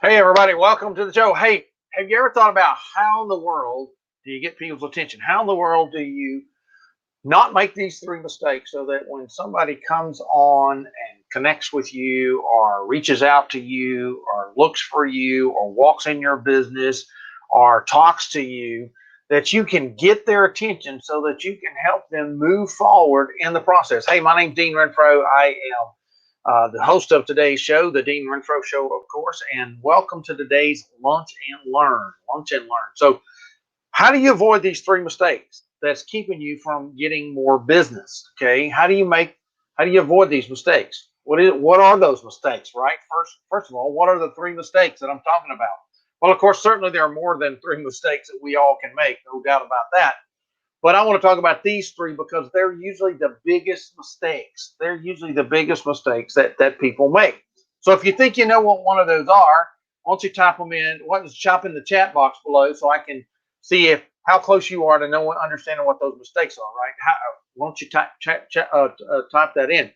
Hey, everybody, welcome to the show. Hey, have you ever thought about how in the world do you get people's attention? How in the world do you not make these three mistakes so that when somebody comes on and connects with you or reaches out to you or looks for you or walks in your business or talks to you, that you can get their attention so that you can help them move forward in the process? Hey, my name's Dean Renfro. I am the host of today's show, the Dean Renfro Show, of course, and welcome to today's Lunch and Learn. Lunch and Learn. So, how do you avoid these three mistakes that's keeping you from getting more business? Okay, how do you avoid these mistakes? What are those mistakes? Right. First of all, what are the three mistakes that I'm talking about? Well, of course, certainly there are more than three mistakes that we all can make, no doubt about that. But I want to talk about these three because they're usually the biggest mistakes. They're usually the biggest mistakes that people make. So if you think you know what one of those are, why don't you type them in? Why don't you chop in the chat box below so I can see if how close you are to know understanding what those mistakes are, right? Why don't you type that in?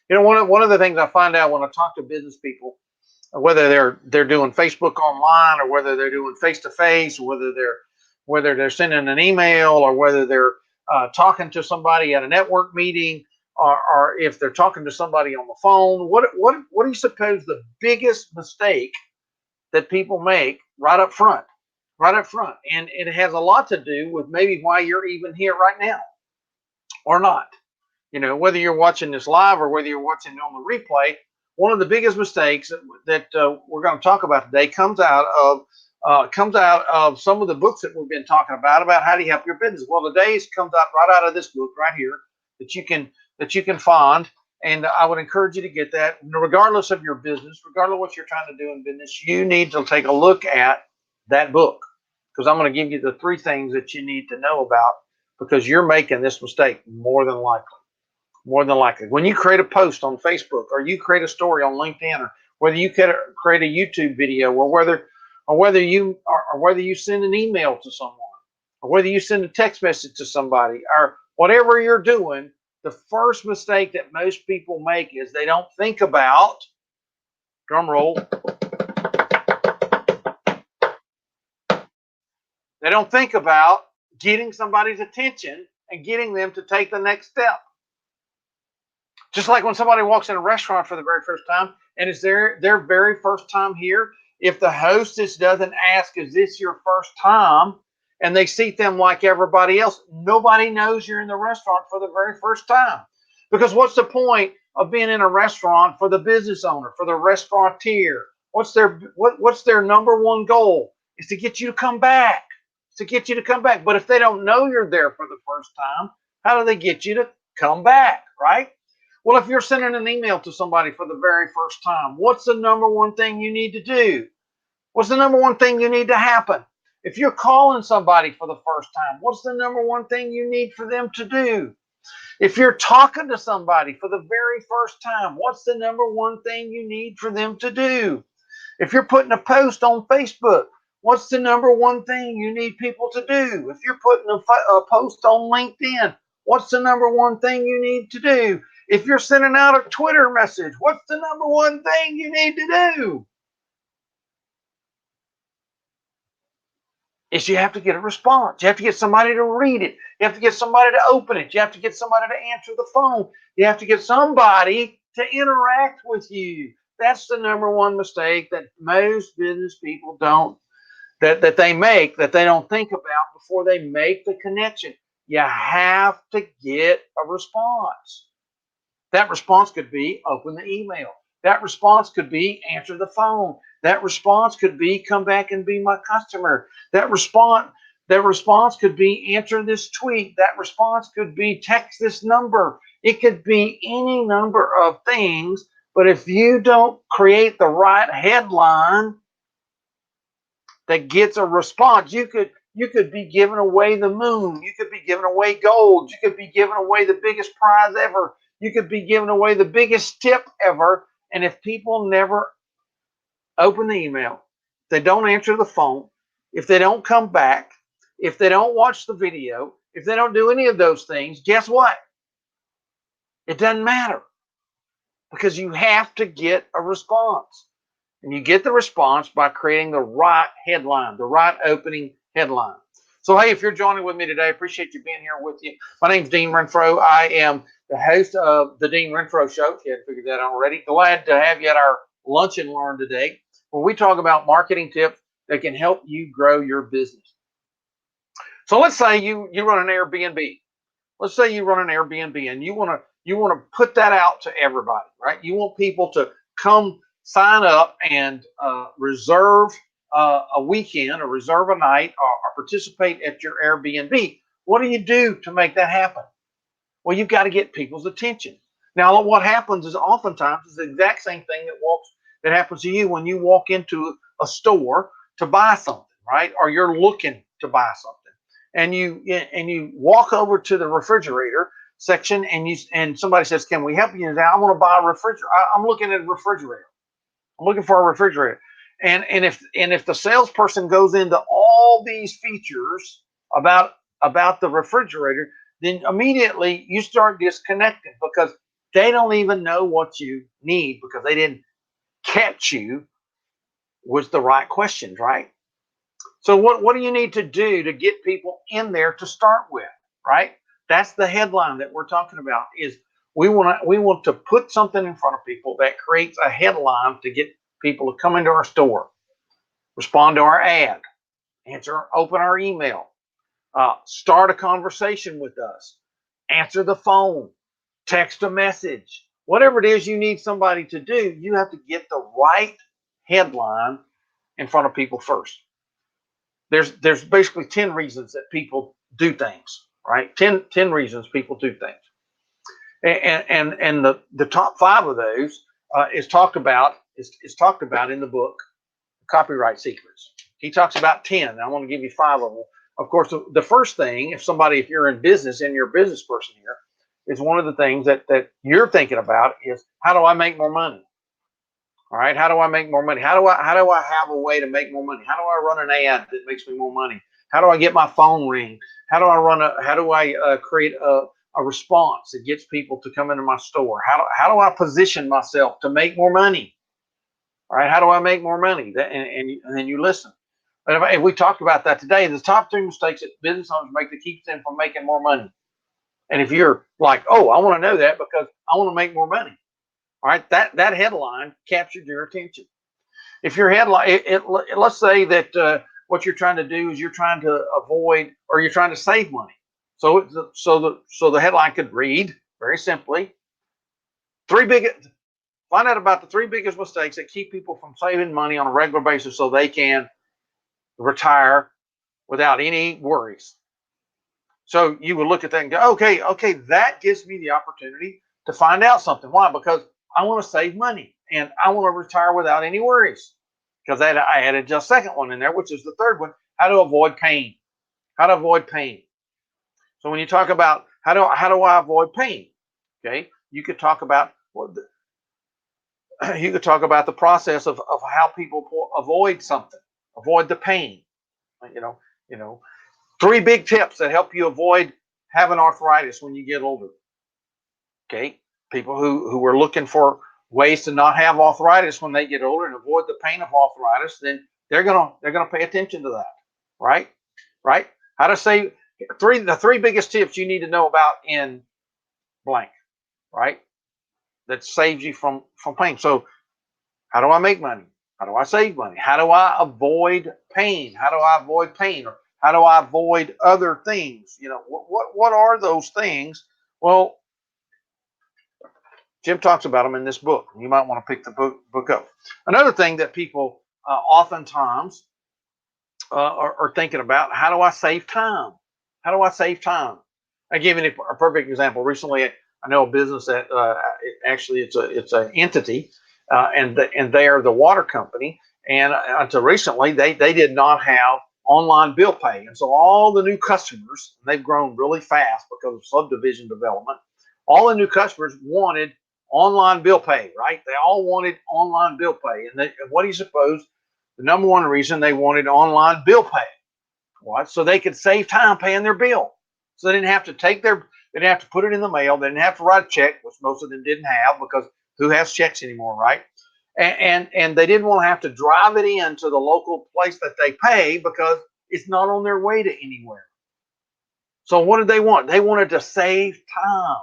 You know, one of the things I find out when I talk to business people, whether they're doing Facebook online or whether they're doing face to face, whether they're sending an email or whether they're talking to somebody at a network meeting or if they're talking to somebody on the phone. What do you suppose the biggest mistake that people make right up front? Right up front, and it has a lot to do with maybe why you're even here right now or not. You know, whether you're watching this live or whether you're watching it on the replay, one of the biggest mistakes that we're going to talk about today comes out of some of the books that we've been talking about how do you help your business. Well, today's comes out right out of this book right here that you can find, and I would encourage you to get that. Regardless of your business, regardless of what you're trying to do in business, you need to take a look at that book because I'm going to give you the three things that you need to know about because you're making this mistake more than likely. More than likely, when you create a post on Facebook or you create a story on LinkedIn, or whether you create a YouTube video, or whether you send an email to someone, or whether you send a text message to somebody, or whatever you're doing, the first mistake that most people make is they don't think about, drum roll, they don't think about getting somebody's attention and getting them to take the next step. Just like when somebody walks in a restaurant for the very first time and it's their very first time here, if the hostess doesn't ask, is this your first time? And they seat them like everybody else, nobody knows you're in the restaurant for the very first time. Because what's the point of being in a restaurant for the business owner, for the restaurateur? What's their number one goal? Is to get you to come back. To get you to come back. But if they don't know you're there for the first time, how do they get you to come back, right? Well, if you're sending an email to somebody for the very first time, what's the number one thing you need to do? What's the number one thing you need to happen? If you're calling somebody for the first time, what's the number one thing you need for them to do? If you're talking to somebody for the very first time, what's the number one thing you need for them to do? If you're putting a post on Facebook, what's the number one thing you need people to do? If you're putting a post on LinkedIn, what's the number one thing you need to do? If you're sending out a Twitter message, what's the number one thing you need to do? Is you have to get a response. You have to get somebody to read it. You have to get somebody to open it. You have to get somebody to answer the phone. You have to get somebody to interact with you. That's the number one mistake that most business people don't that they make, that they don't think about before they make the connection. You have to get a response. That response could be open the email. That response could be answer the phone. That response could be come back and be my customer. That response could be answer this tweet. That response could be text this number. It could be any number of things, but if you don't create the right headline that gets a response, you could be giving away the moon. You could be giving away gold. You could be giving away the biggest prize ever. You could be giving away the biggest tip ever. And if people never open the email, if they don't answer the phone, if they don't come back, if they don't watch the video, if they don't do any of those things, guess what? It doesn't matter because you have to get a response. And you get the response by creating the right headline, the right opening headline. So, hey, if you're joining with me today, I appreciate you being here with you. My name's Dean Renfro. I am the host of the Dean Renfro Show. If you hadn't figured that out already, glad to have you at our Lunch and Learn today, where we talk about marketing tips that can help you grow your business. So let's say you run an Airbnb. Let's say you run an Airbnb and you want to put that out to everybody, right? You want people to come sign up and reserve a weekend or reserve a night or participate at your Airbnb. What do you do to make that happen? Well, you've got to get people's attention. Now, what happens is oftentimes is the exact same thing that happens to you when you walk into a store to buy something, right? Or you're looking to buy something, and you walk over to the refrigerator section, and somebody says, "Can we help you?" And I want to buy a refrigerator. I'm looking at a refrigerator. I'm looking for a refrigerator, and if the salesperson goes into all these features about the refrigerator, then immediately you start disconnecting because they don't even know what you need because they didn't catch you with the right questions, right? So what do you need to do to get people in there to start with, right? That's the headline that we're talking about. Is we want to put something in front of people that creates a headline to get people to come into our store, respond to our ad, open our email, start a conversation with us, answer the phone, text a message, whatever it is you need somebody to do. You have to get the right headline in front of people first. There's basically 10 reasons that people do things, right? 10 reasons people do things. And the top 5 of those is talked about in the book Copyright Secrets. He talks about 10. I want to give you 5 of them. Of course, the first thing, if you're in business and you're a business person here, is one of the things that you're thinking about is, how do I make more money? All right, how do I make more money? How do I have a way to make more money? How do I run an ad that makes me more money? How do I get my phone ring? How do I create a response that gets people to come into my store? How do I position myself to make more money? All right, how do I make more money? And then you listen. But if we talked about that today, the top 3 mistakes that business owners make that keeps them from making more money. And if you're like, oh, I want to know that because I want to make more money. All right, that headline captured your attention. If your headline, let's say that what you're trying to do is you're trying to avoid or you're trying to save money. So the headline could read very simply, find out about the 3 biggest mistakes that keep people from saving money on a regular basis so they can retire without any worries. So you would look at that and go, okay, that gives me the opportunity to find out something. Why? Because I want to save money and I want to retire without any worries. Because I added just a second one in there, which is the third one: how to avoid pain. How to avoid pain. So when you talk about how do I avoid pain, okay, you could talk about the process of how people avoid something, avoid the pain. You know, 3 big tips that help you avoid having arthritis when you get older. Okay, people who are looking for ways to not have arthritis when they get older and avoid the pain of arthritis, then they're gonna pay attention to that, right? Right? How to say the 3 biggest tips you need to know about in blank, right? That saves you from pain. So, how do I make money? How do I save money? How do I avoid pain? How do I avoid pain? Or how do I avoid other things? What are those things? Well, Jim talks about them in this book. You might want to pick the book up. Another thing that people oftentimes are thinking about: how do I save time? How do I save time? I give you a perfect example. Recently, I know a business that actually it's an entity, and they are the water company. And until recently, they did not have online bill pay, and so all the new customers, they've grown really fast because of subdivision development. All the new customers wanted online bill pay, right? They all wanted online bill pay, and what do you suppose? The number one reason they wanted online bill pay, what? So they could save time paying their bill. So they didn't have to they didn't have to put it in the mail. They didn't have to write a check, which most of them didn't have, because who has checks anymore, right? And they didn't want to have to drive it into the local place that they pay because it's not on their way to anywhere. So what did they want? They wanted to save time.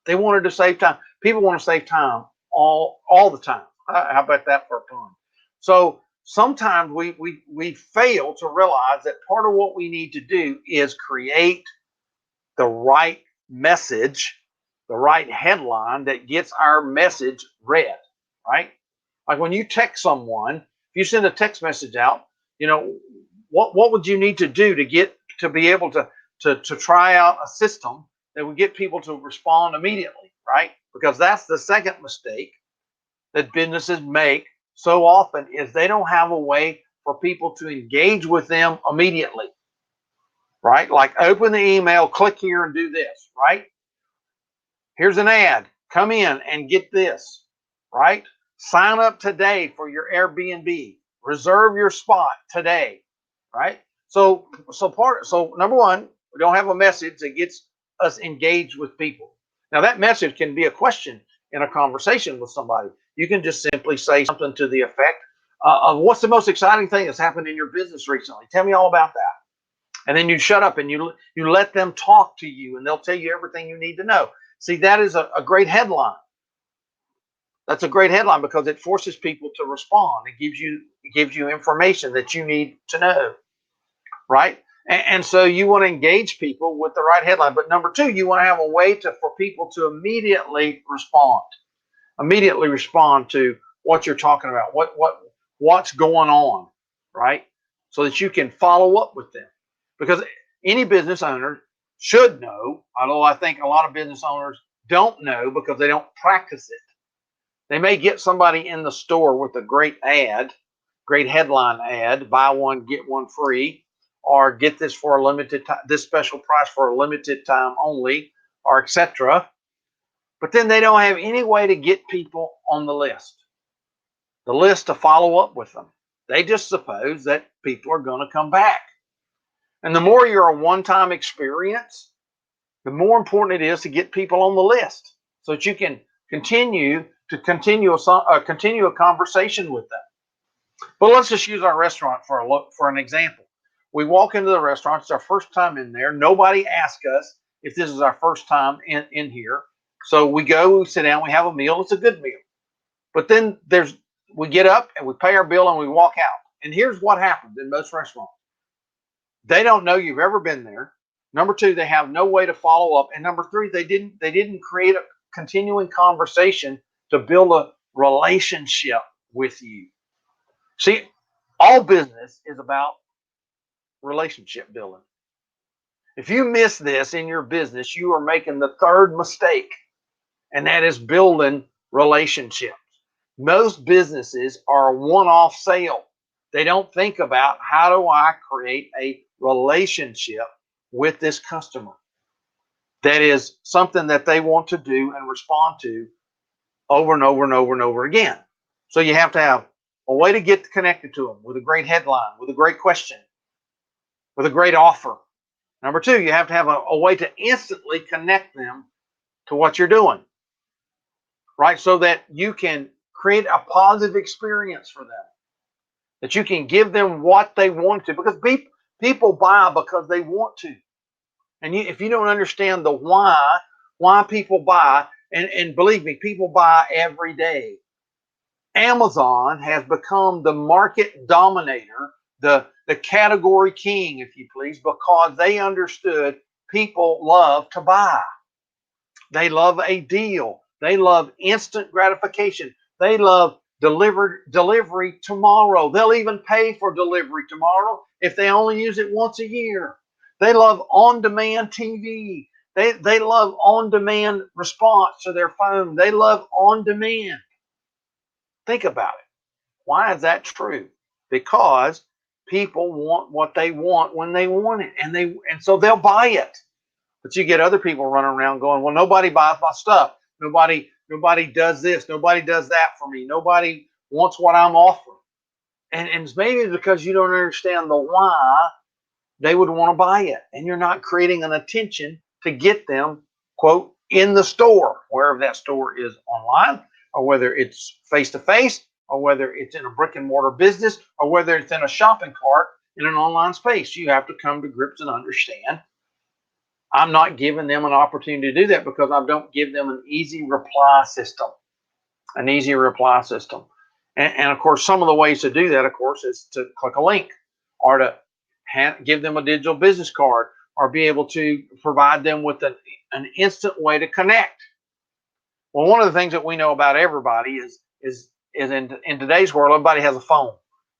They wanted to save time. People want to save time all the time. How about that for a pun? So sometimes we fail to realize that part of what we need to do is create the right message, the right headline that gets our message read, right? Like when you text someone, if you send a text message out, you know, what would you need to do to get to be able to try out a system that would get people to respond immediately, right? Because that's the second mistake that businesses make so often is they don't have a way for people to engage with them immediately, right? Like open the email, click here and do this, right? Here's an ad. Come in and get this, right? Sign up today for your Airbnb. Reserve your spot today, right? So number one, we don't have a message that gets us engaged with people. Now that message can be a question in a conversation with somebody. You can just simply say something to the effect of what's the most exciting thing that's happened in your business recently? Tell me all about that. And then you shut up and you let them talk to you and they'll tell you everything you need to know. See, that is a great headline. That's a great headline because it forces people to respond. It gives you information that you need to know, right? And so you want to engage people with the right headline. But number two, you want to have a way for people to immediately respond to what you're talking about, what's going on, right? So that you can follow up with them. Because any business owner should know, although I think a lot of business owners don't know because they don't practice it. They may get somebody in the store with a great headline ad, buy one, get one free, or get this for a limited time, this special price for a limited time only, or etc. But then they don't have any way to get people on the list to follow up with them. They just suppose that people are going to come back. And the more you're a one-time experience, the more important it is to get people on the list so that you can continue a conversation with them. But let's just use our restaurant for an example. We walk into the restaurant. It's our first time in there. Nobody asks us if this is our first time in here. So we go, we sit down, we have a meal. It's a good meal. But then we get up and we pay our bill and we walk out. And here's what happens in most restaurants. They don't know you've ever been there. Number two, they have no way to follow up. And number three, they didn't create a continuing conversation to build a relationship with you. See, all business is about relationship building. If you miss this in your business, you are making the third mistake, and that is building relationships. Most businesses are a one-off sale. They don't think about how do I create a relationship with this customer that is something that they want to do and respond to over and over and over and over again. So you have to have a way to get connected to them with a great headline, with a great question, with a great offer. Number two, you have to have a way to instantly connect them to what you're doing, right? So that you can create a positive experience for them, that you can give them what they want to, because people buy because they want to. And if you don't understand the why people buy, and believe me, people buy every day. Amazon has become the market dominator, the category king, if you please, because they understood people love to buy. They love a deal. They love instant gratification. They love delivery tomorrow. They'll even pay for delivery tomorrow if they only use it once a year. They love on-demand TV. They love on-demand response to their phone. They love on-demand. Think about it. Why is that true? Because people want what they want when they want it, and so they'll buy it. But you get other people running around going, well, nobody buys my stuff. Nobody does this. Nobody does that for me. Nobody wants what I'm offering. And it's maybe because you don't understand the why they would want to buy it. And you're not creating an attention to get them, quote, in the store, wherever that store is online, or whether it's face-to-face, or whether it's in a brick and mortar business, or whether it's in a shopping cart in an online space. You have to come to grips and understand I'm not giving them an opportunity to do that because I don't give them an easy reply system. An easy reply system. And of course, some of the ways to do that, of course, is to click a link or to give them a digital business card or be able to provide them with an instant way to connect. Well, one of the things that we know about everybody is in today's world, everybody has a phone.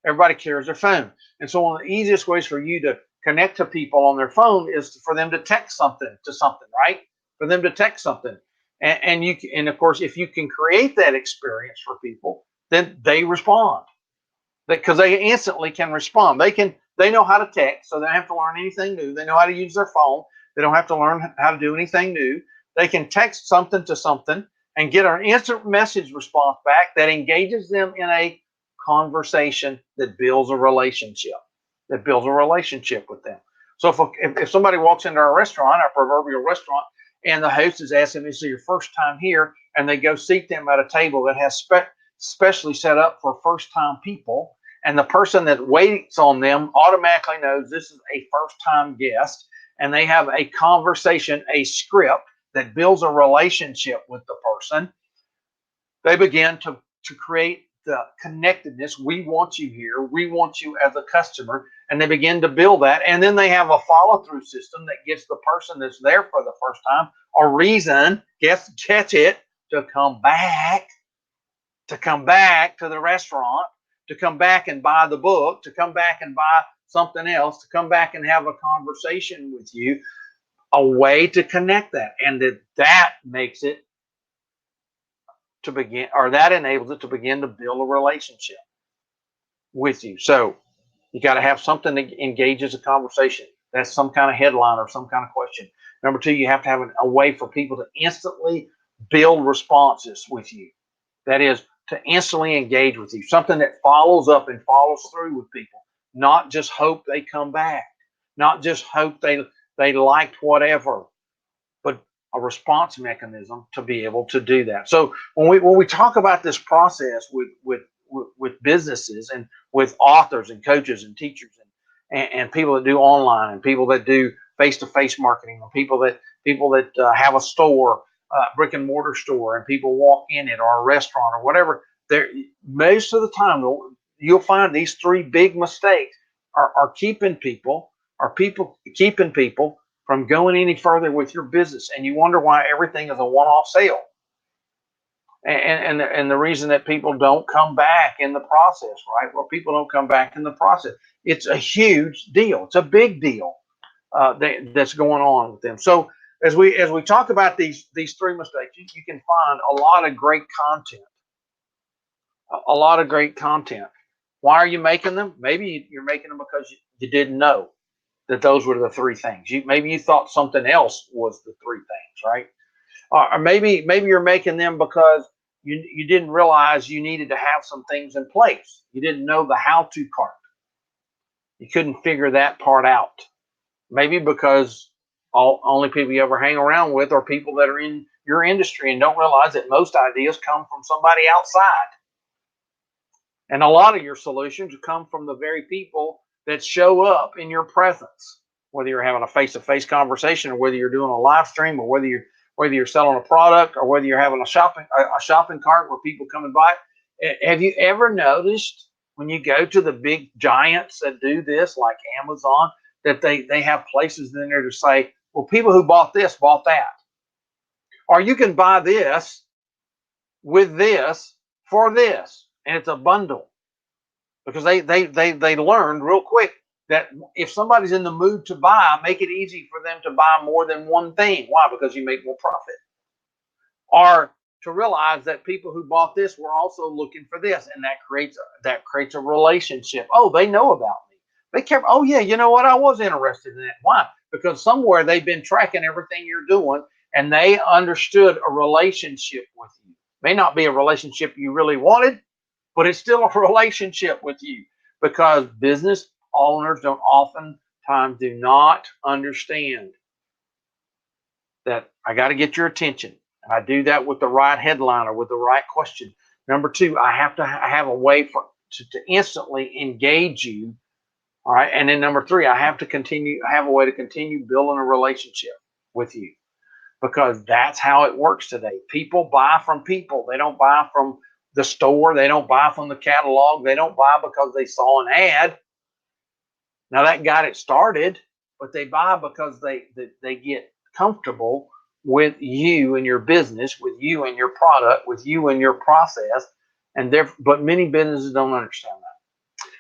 Everybody carries their phone. And so one of the easiest ways for you to connect to people on their phone is for them to text something to something, right? For them to text something. And of course, if you can create that experience for people, then they respond because they instantly can respond. They know how to text, so they don't have to learn anything new. They know how to use their phone. They don't have to learn how to do anything new. They can text something to something and get an instant message response back that engages them in a conversation that builds a relationship, with them. So if somebody walks into our restaurant, our proverbial restaurant, and the host is asking, "This is your first time here," and they go seat them at a table that has specially set up for first-time people, and the person that waits on them automatically knows this is a first-time guest, and they have a conversation, a script that builds a relationship with the person, they begin to create the connectedness. We want you here. We want you as a customer. And they begin to build that. And then they have a follow-through system that gives the person that's there for the first time a reason, catch it, to come back to the restaurant, to come back and buy the book, to come back and buy something else, to come back and have a conversation with you, a way to connect that. And that makes it to begin, or that enables it to begin to build a relationship with you. So you got to have something that engages a conversation. That's some kind of headline or some kind of question. Number two, you have to have a way for people to instantly build responses with you. That is, to instantly engage with you. Something that follows up and follows through with people. Not just hope they come back. Not just hope they liked whatever, but a response mechanism to be able to do that. So when we talk about this process with businesses and with authors and coaches and teachers and people that do online and people that do face-to-face marketing and people that have a store, brick and mortar store, and people walk in it, or a restaurant or whatever, there most of the time you'll find these three big mistakes are keeping people from going any further with your business, and you wonder why everything is a one-off sale. And the reason that people don't come back in the process, right? Well, people don't come back in the process. It's a huge deal. It's a big deal that's going on with them. So as we talk about these three mistakes, you can find a lot of great content. A lot of great content. Why are you making them? Maybe you're making them because you didn't know that those were the three things. Maybe you thought something else was the three things, right? Or maybe you're making them because you didn't realize you needed to have some things in place. You didn't know the how-to part. You couldn't figure that part out. Maybe because only people you ever hang around with are people that are in your industry and don't realize that most ideas come from somebody outside. And a lot of your solutions come from the very people that show up in your presence, whether you're having a face-to-face conversation or whether you're doing a live stream or whether you're selling a product or whether you're having a shopping cart where people come and buy it. Have you ever noticed when you go to the big giants that do this, like Amazon, that they have places in there to say, well, people who bought this bought that, or you can buy this with this for this, and it's a bundle, because they learned real quick that if somebody's in the mood to buy, make it easy for them to buy more than one thing. Why? Because you make more profit. Or to realize that people who bought this were also looking for this, and that creates a relationship. Oh, they know about me. They care. Oh yeah, you know what? I was interested in that. Why? Because somewhere they've been tracking everything you're doing, and they understood a relationship with you. May not be a relationship you really wanted, but it's still a relationship with you, because business owners oftentimes do not understand that I got to get your attention. And I do that with the right headline or with the right question. Number two, I have to have a way to instantly engage you. All right. And then number three, I have a way to continue building a relationship with you, because that's how it works today. People buy from people. They don't buy from the store. They don't buy from the catalog. They don't buy because they saw an ad. Now that got it started, but they buy because they get comfortable with you and your business, with you and your product, with you and your process. But many businesses don't understand that.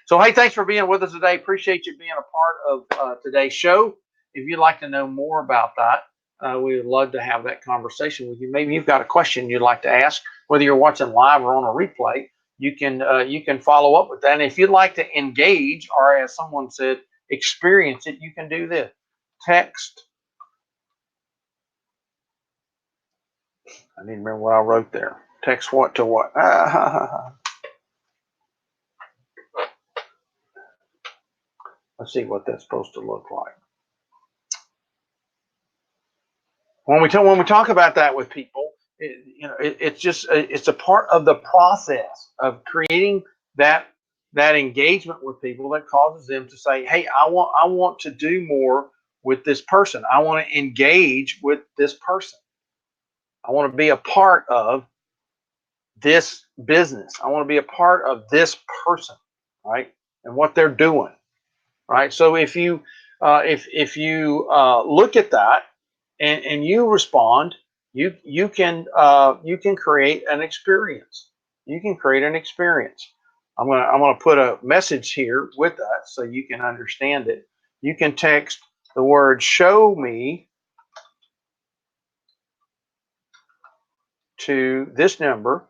So, hey, thanks for being with us today. Appreciate you being a part of today's show. If you'd like to know more about that, we would love to have that conversation with you. Maybe you've got a question you'd like to ask, whether you're watching live or on a replay. You can follow up with that. And if you'd like to engage, or as someone said, experience it, you can do this. Text. I need to remember what I wrote there. Text what to what? Let's see what that's supposed to look like. When we talk about that with people, it's a part of the process of creating that engagement with people that causes them to say, hey, I want to do more with this person. I want to engage with this person. I want to be a part of this business. I want to be a part of this person, right? And what they're doing, right? So if you look at that and you respond, you can create an experience. You can create an experience. I'm gonna put a message here with that so you can understand it. You can text the word "show me" to this number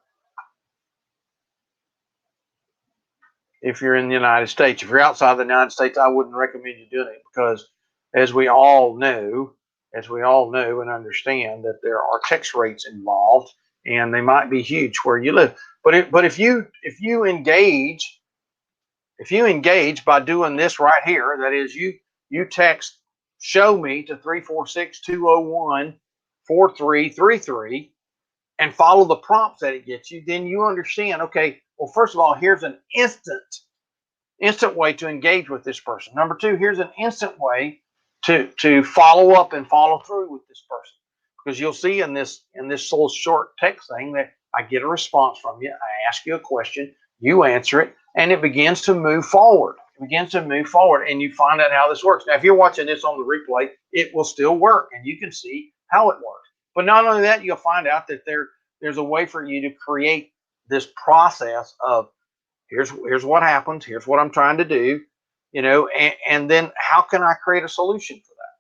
if you're in the United States. If you're outside the United States, I wouldn't recommend you doing it, because as we all know and understand, that there are tax rates involved, and they might be huge where you live. But if you engage by doing this right here, that is, you text "show me" to 346-201-4333 and follow the prompts that it gets you, then you understand, okay, well, first of all, here's an instant way to engage with this person. Number two, here's an instant way to follow up and follow through with this person, because you'll see in this little short text thing that I get a response from you. I ask you a question, you answer it, and it begins to move forward. And you find out how this works. Now, if you're watching this on the replay, it will still work, and you can see how it works. But not only that, you'll find out that there's a way for you to create this process of, here's what happens, here's what I'm trying to do, and then how can I create a solution for that?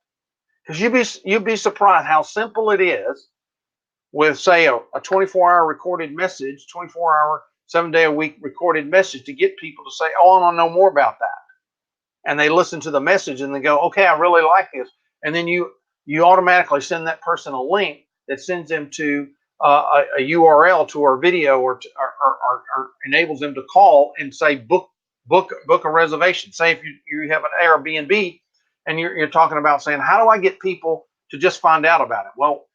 Because you'd be surprised how simple it is with, say, a 24-hour recorded message, 24-hour, 7-day-a-week recorded message, to get people to say, oh, I want to know more about that. And they listen to the message and they go, okay, I really like this. And then you automatically send that person a link that sends them to a URL to our video, or enables them to call and say, book a reservation. Say if you have an Airbnb and you're talking about saying, how do I get people to just find out about it? Well,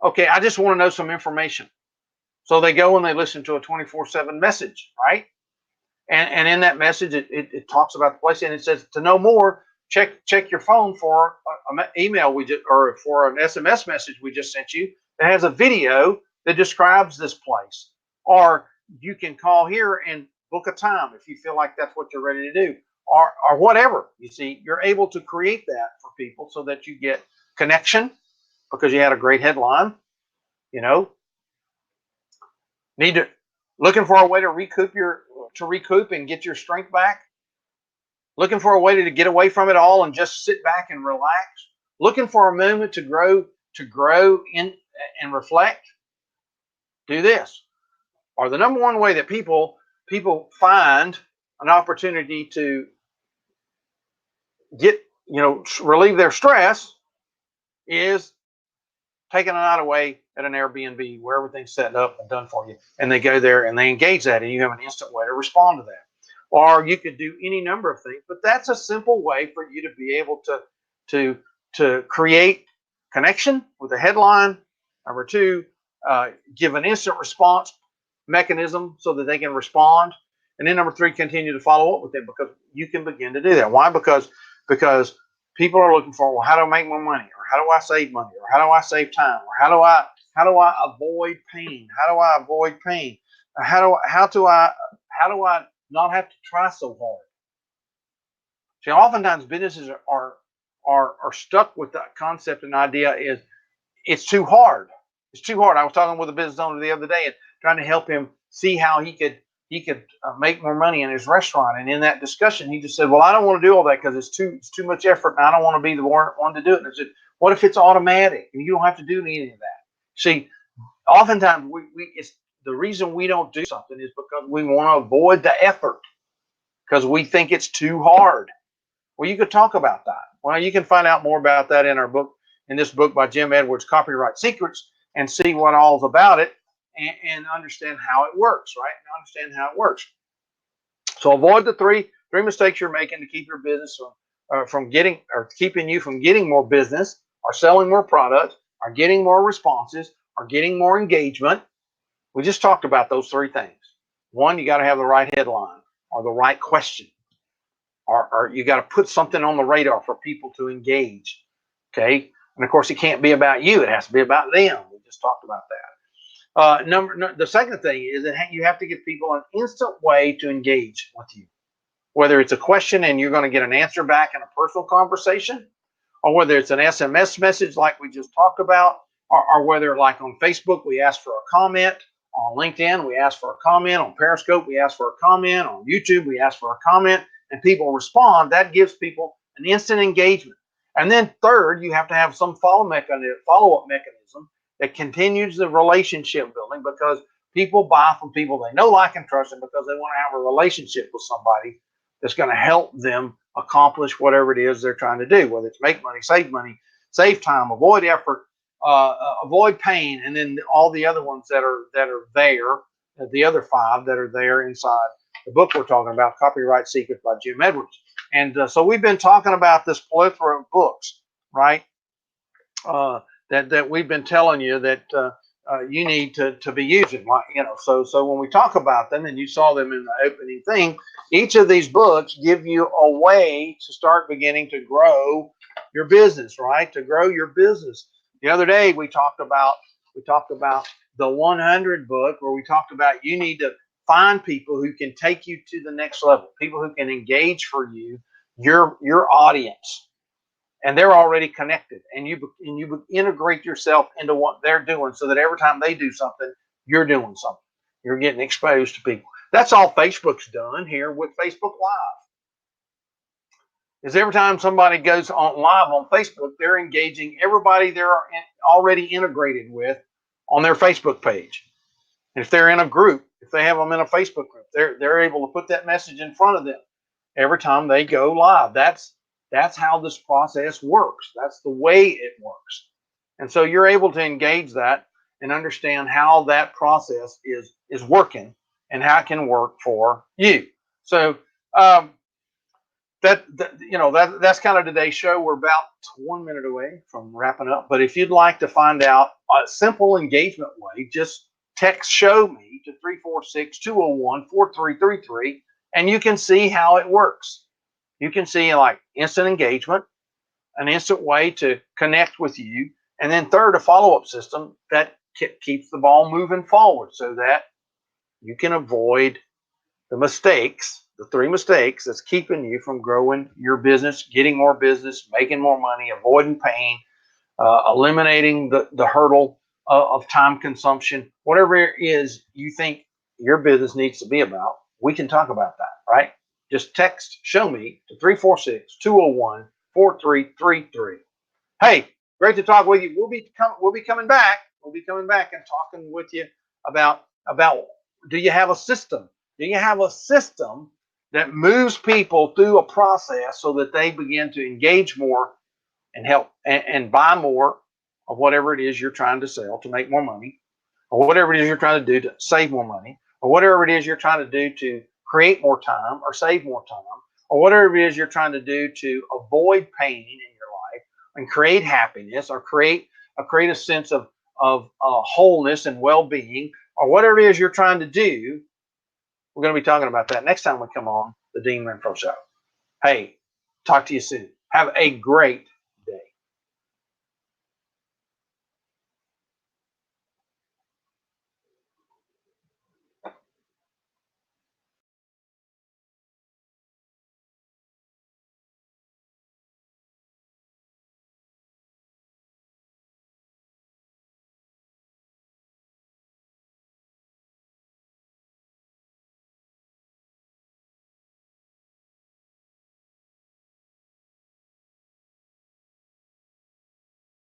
okay, I just want to know some information. So they go and they listen to a 24/7 message, right? And in that message, it talks about the place, and it says, to know more, check your phone for an email or for an SMS message we just sent you that has a video that describes this place. Or you can call here and book a time if you feel like that's what you're ready to do, or whatever. You see, you're able to create that for people so that you get connection because you had a great headline. Need to looking for a way to recoup and get your strength back. Looking for a way to get away from it all and just sit back and relax. Looking for a moment to grow in and reflect. Do this. Or the number one way that people find an opportunity to get, relieve their stress is taking a night away at an Airbnb where everything's set up and done for you. And they go there and they engage that, and you have an instant way to respond to that. Or you could do any number of things, but that's a simple way for you to be able to create connection with a headline. Number two, give an instant response mechanism so that they can respond. And then number three, continue to follow up with them, because you can begin to do that. Why? Because people are looking for, well, how do I make more money, or how do I save money, or how do I save time, or how do I avoid pain? How do I avoid pain? How do I not have to try so hard? See, oftentimes businesses are stuck with that concept and idea is it's too hard. It's too hard. I was talking with a business owner the other day and trying to help him see how he could make more money in his restaurant. And in that discussion, he just said, "Well, I don't want to do all that because it's too much effort, and I don't want to be the one to do it." And I said, "What if it's automatic and you don't have to do any of that?" See, oftentimes it's the reason we don't do something is because we want to avoid the effort because we think it's too hard. Well, you could talk about that. Well, you can find out more about that in our book, in this book by Jim Edwards, Copyright Secrets, and see what all's about it and understand how it works, right? And understand how it works. So avoid the three mistakes you're making to keep your business from getting, or keeping you from getting more business, or selling more product, or getting more responses, or getting more engagement. We just talked about those three things. One, you got to have the right headline or the right question. Or you got to put something on the radar for people to engage. Okay. And of course, it can't be about you. It has to be about them. We just talked about that. The second thing is that you have to give people an instant way to engage with you, whether it's a question and you're going to get an answer back in a personal conversation, or whether it's an SMS message like we just talked about, or whether, like on Facebook, we ask for a comment, on LinkedIn, we ask for a comment, on Periscope, we ask for a comment, on YouTube, we ask for a comment, and people respond. That gives people an instant engagement. And then third, you have to have some follow-up mechanism that continues the relationship building, because people buy from people they know, like, and trust, and because they want to have a relationship with somebody that's going to help them accomplish whatever it is they're trying to do, whether it's make money, save time, avoid effort, avoid pain, and then all the other ones that are there, the other five that are there inside the book we're talking about, Copyright Secrets by Jim Edwards. And so we've been talking about this plethora of books, right? That we've been telling you that you need to be using, So when we talk about them, and you saw them in the opening thing, each of these books give you a way to start beginning to grow your business, right? To grow your business. The other day we talked about the 100 book, where we talked about you need to find people who can take you to the next level, people who can engage for you, your audience, and they're already connected, and you integrate yourself into what they're doing, so that every time they do something, you're doing something. You're getting exposed to people. That's all Facebook's done here with Facebook Live. Is every time somebody goes on live on Facebook, they're engaging everybody they're already integrated with on their Facebook page. And if they're in a group, if they have them in a Facebook group, they're able to put that message in front of them every time they go live. That's how this process works. That's the way it works. And so you're able to engage that and understand how that process is working and how it can work for you. So that's kind of today's show. We're about 1 minute away from wrapping up. But if you'd like to find out a simple engagement way, just text "show me" to 346-201-4333, and you can see how it works. You can see, like, instant engagement, an instant way to connect with you, and then third, a follow-up system that keeps the ball moving forward, so that you can avoid the mistakes, the three mistakes that's keeping you from growing your business, getting more business, making more money, avoiding pain, eliminating the hurdle of time consumption, whatever it is you think your business needs to be about. We can talk about that, right? Just text "show me" to 346-201-4333. Hey, great to talk with you. We'll be coming back. We'll be coming back and talking with you about do you have a system? Do you have a system that moves people through a process so that they begin to engage more and help and buy more of whatever it is you're trying to sell to make more money, or whatever it is you're trying to do to save more money, or whatever it is you're trying to do to create more time or save more time, or whatever it is you're trying to do to avoid pain in your life and create happiness, or create a sense of wholeness and well-being or whatever it is you're trying to do, we're going to be talking about that next time we come on the Dean Renfro Show. Hey, talk to you soon. Have a great